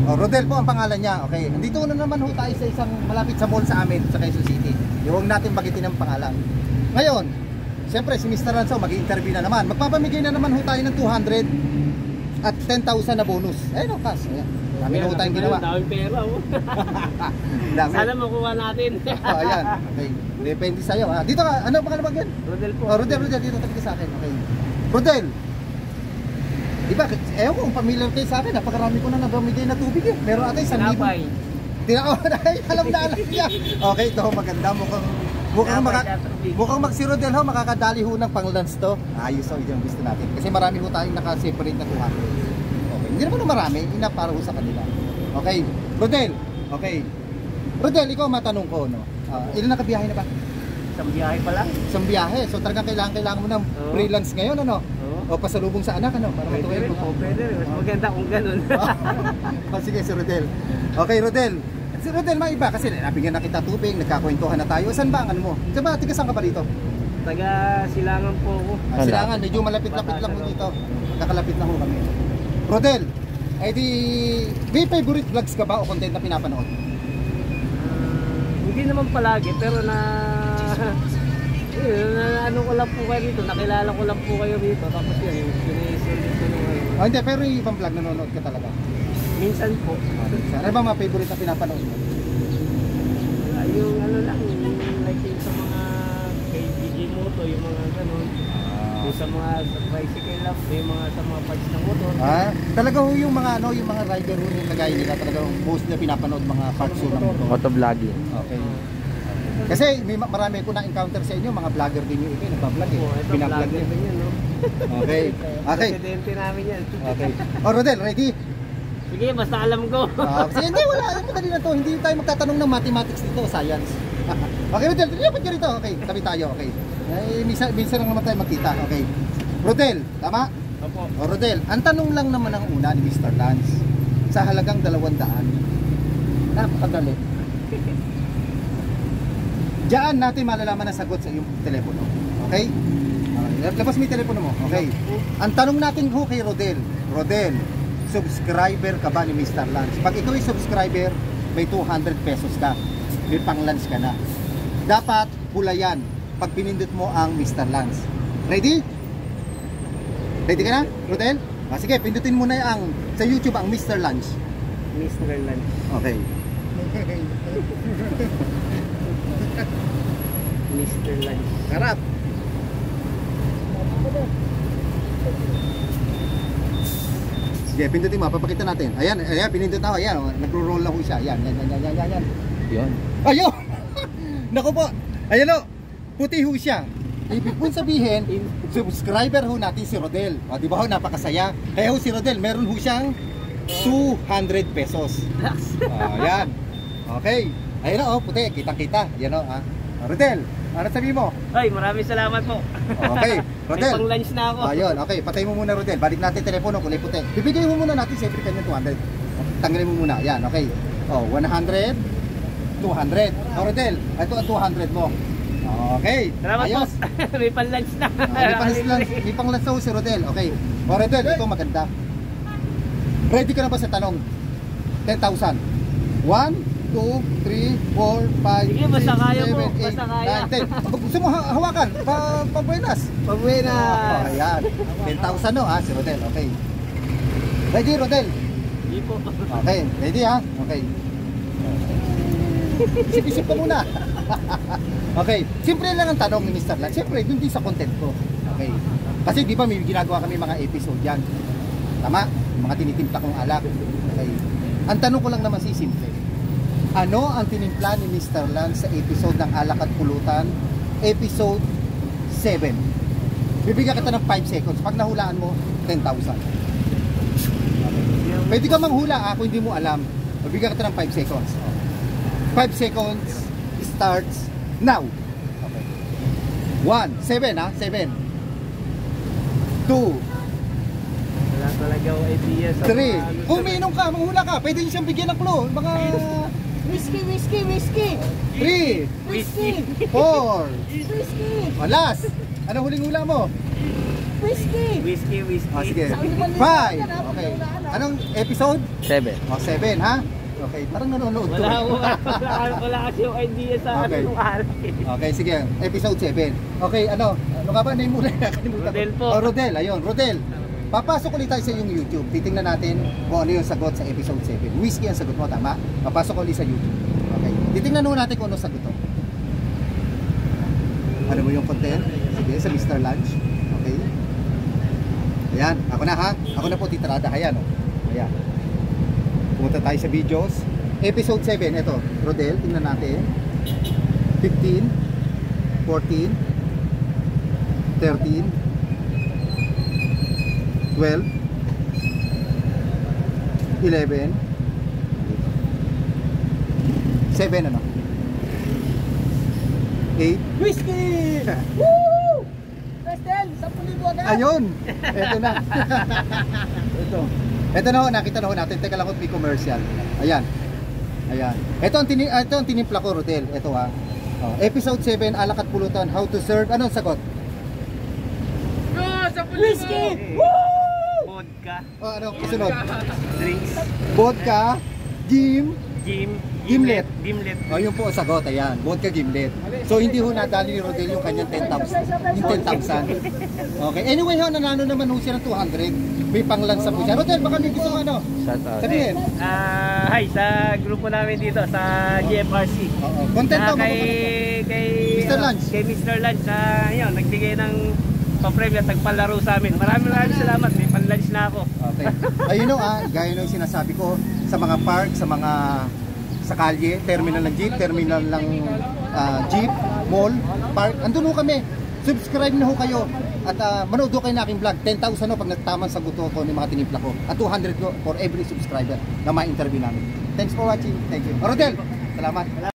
Rodel po ang pangalan niya. Okay. Nandito na naman ho tayo sa isang malapit sa mall sa amin sa Quezon City. Huwag natin bagitin ang pangalan. Ngayon, siyempre si Mr. Lanzo mag-i-interview na naman. Magpapamigay na naman ho tayo ng 200 at 10,000 na bonus. Ayun o, Kas. Dami na ho tayong ginawa. Daming pera oh. Sana makuha natin. Ayan. Okay. Depende sa'yo ha. Dito ka. Ano pangalan ba yan? Rodel po. Rodel. Dito tabi ka sa akin. Okay. Rodel. Diba, ewan ko kung familiar kayo sa akin, napakarami ko na nabamigay na tubig eh. Meron ata 1,000. Alam na niya. Okay, ito maganda. Mukhang si Rodel ho, makakadali ho ng pang-lunch to. Ayos ho, yung gusto natin. Kasi marami ho tayong naka-separate na 200. Okay, hindi naman marami, ina para ho sa kanila. Okay, Rodel. Okay. Rodel, ikaw matanong ko, no? Ilan nakabiyahe na ba? Isang biyahe pa lang. Isang biyahe. So talagang kailangan mo ng freelance ngayon, ano? O pasalubong sa anak, ano? Para matuwid mo. Pwede rin. Mas maganda kung ganun. Sige, si Rodel. Okay, Rodel. Si Rodel, maiba kasi nabigyan na kita tubig, nagkakwentuhan na tayo. Saan ba ang ano mo? Tiga saan ka ba dito? Taga Silangan po ako. Silangan, medyo malapit-lapit lang mo dito. Nakakalapit lang ho kami. Rodel, ay may favorite vlogs ka ba o content na pinapanood? Hindi naman palagi, pero ano ko lang po kayo dito, nakilala ko lang po kayo dito, tapos yun, yung sinisulit ko nung Hindi, pero yung ibang vlog nanonood ka talaga? Minsan po. Ano ba mga favorite na pinapanood mo? Yung ano lang, like yung sa mga kay DJ Moto, yung mga ganun. Yung sa mga sa bicycle lang, yung mga sa mga parts ng motor. Talaga ho yung mga ano, yung mga rider ho yung lagay nila, talaga most na pinapanood mga parts ng motor. Motovlogging. Okay. Kasi marami ko na-encounter sa inyo, mga vlogger din yung iba, nagbablog eh. Binablog din yan, no? Okay. Okay. Presidente namin yan. Okay. Rodel, ready? Sige, basta alam ko. Kasi hindi, wala. Madali na to. Hindi tayo magtatanong ng mathematics dito, science. Okay, Rodel, dapat ka rito. Okay, tabi tayo. Okay. Minsan lang naman tayo magkita. Okay. Rodel, tama? Opo. Rodel, ang tanong lang naman ang una ni Mr. Lance sa halagang 200. Napakadali. Diyan natin malalaman ang sagot sa iyong telepono. Okay? Labas mo yung telepono mo. Okay. Ang tanong natin ho kay Rodel. Rodel, subscriber ka ba ni Mr. Lance? Pag ikaw ay subscriber, may 200 pesos ka. May pang-lunch ka na. Dapat pula yan pag pinindot mo ang Mr. Lance. Ready? Ready ka na, Rodel? Sige, pindutin mo na ang sa YouTube ang Mr. Lance. Mr. Lance. Okay. Mr. Lance. Harap. Sige, pindutin mo, papakita natin. Ayan, pinindot na ako. Ayan, nagro-roll na ho siya. Ayan. Yun. Ayun! Naku po. Ayan o. Puti ho siya. Ibig pong sabihin, subscriber ho natin si Rodel. O, di ba ho, napakasaya. Kaya ho si Rodel, meron ho siyang 200 pesos. Ayan. Okay. Ayan o, puti. Kitang-kita. Ayan o, Rodel, ano sabi mo? Ay, maraming salamat po. Okay, Rodel. May pang-lunch na ako. Ayun, okay, patay mo muna, Rodel. Balik natin telepono, kulay puti. Bibigay mo muna natin siyempre kanya 200. Tanggalin mo muna. Yan, okay. 100, 200. Rodel, ito ang 200 mo. Okay. Salamat po. May pang-lunch na. May pang-lunch na si Rodel. Okay. Rodel, ito maganda. Ready ka na ba sa tanong? 10,000. 1, 2, 3, 4, 5, sige, basta kaya mo. 7, 8, Basta kaya. 9, 10. Gusto mo hawakan? Pabuenas. Pabuenas. Ayan. 10,000 no si Rodel. Okay. Ready, Rodel? Hindi po. Okay. Ready Okay. Isip-isip ka muna. Okay. Simple lang ang tanong ni Mr. Lance. Siyempre, dun din sa content ko. Okay. Kasi di ba may ginagawa kami mga episode yan. Tama? Mga tinitimpla kong alak. Okay. Ang tanong ko lang naman simple. Ano ang tinimpla ni Mr. Lance sa episode ng Alak at Pulutan? Episode 7. Bibigyan kita ng 5 seconds. Pag nahulaan mo, 10,000. Pwede ka manghula kung hindi mo alam. Bibigyan kita ng 5 seconds. 5 seconds starts now. Okay. 1, 7 7. 2, Wala talaga ako idea sa 3. Kung umiinom ka, manghula ka. Pwede nyo siyang bigyan ng clue. Mga Whiskey! 3, whiskey. 4. Whiskey! Last. Ano huling hula mo? Whiskey! Whiskey. Sige. Sa ulo 5. pa nila, Okay. Anong episode? 7. O, 7 ha? Okay, parang nanonood to. Wala kasi yung idea sa Okay. ano nung araw. Okay, sige. Episode 7. Okay, ano nga ba? Name muna. Nakalimutan ko. Rodel po. Oh, Rodel. Ayun, Rodel. Papasok ulit tayo sa iyong YouTube. Titingnan natin kung ano yung sagot sa episode 7. Whiskey ang sagot mo, tama? Papasok ulit sa YouTube. Okay. Titingnan muna natin kung ano sagot to. Ano mo yung content? Sige, sa Mr. Lunch. Okay. Ayan, ako na ha. Ako na po titrada. Ayan, oh. Ayan. Pumunta tayo sa videos. Episode 7, ito. Rodel, tingnan natin. 15, 14, 13, 12, 11, 7 ano? 8. Whiskey! Woo! Prestel, 10,000 agad! Ayun! Ito na. Ito na ho, nakita na ho natin. Teka lang kung may commercial. Ayan. Ayan. Ito ang tinimpla ko, Rodel. Ito ha. Oh, episode 7, Alak at Pulutan, How to Serve. Anong sagot? Whiskey! Vodka, Oh, ano? Kasunod. drinks, Vodka, Gimlet. Gimlet. Oh, yun po ang sagot. Ayan. Vodka Gimlet. So, hindi ho nadali ni Rodel yung kanyang 10,000. Yung 10,000. Okay. Anyway, ho, nanalo naman ho siya ng 200. May panglansa po siya. Rodel, baka may gusto mo ano? Shout out. Sabihin. Hi, sa grupo namin dito sa GFRC. Oo. Content daw. Kay Mr. Lunch. Kay Mr. Lunch yun, nagbigay ng pa-premyo at nagpalaro sa amin. Maraming salamat. May pan-lunch na ako. Okay. Ayun o, gaya nung sinasabi ko, sa mga park, sa kalye, terminal ng jeep, terminal ng jeep, mall, park, andun ho kami. Subscribe na ho kayo at manood ho kayo na aking vlog. 10,000 ho pag nagtamang sagot ko ng mga tinimpla ko. At 200 ho for every subscriber na ma-interview namin. Thanks for watching. Thank you. Rodel, salamat.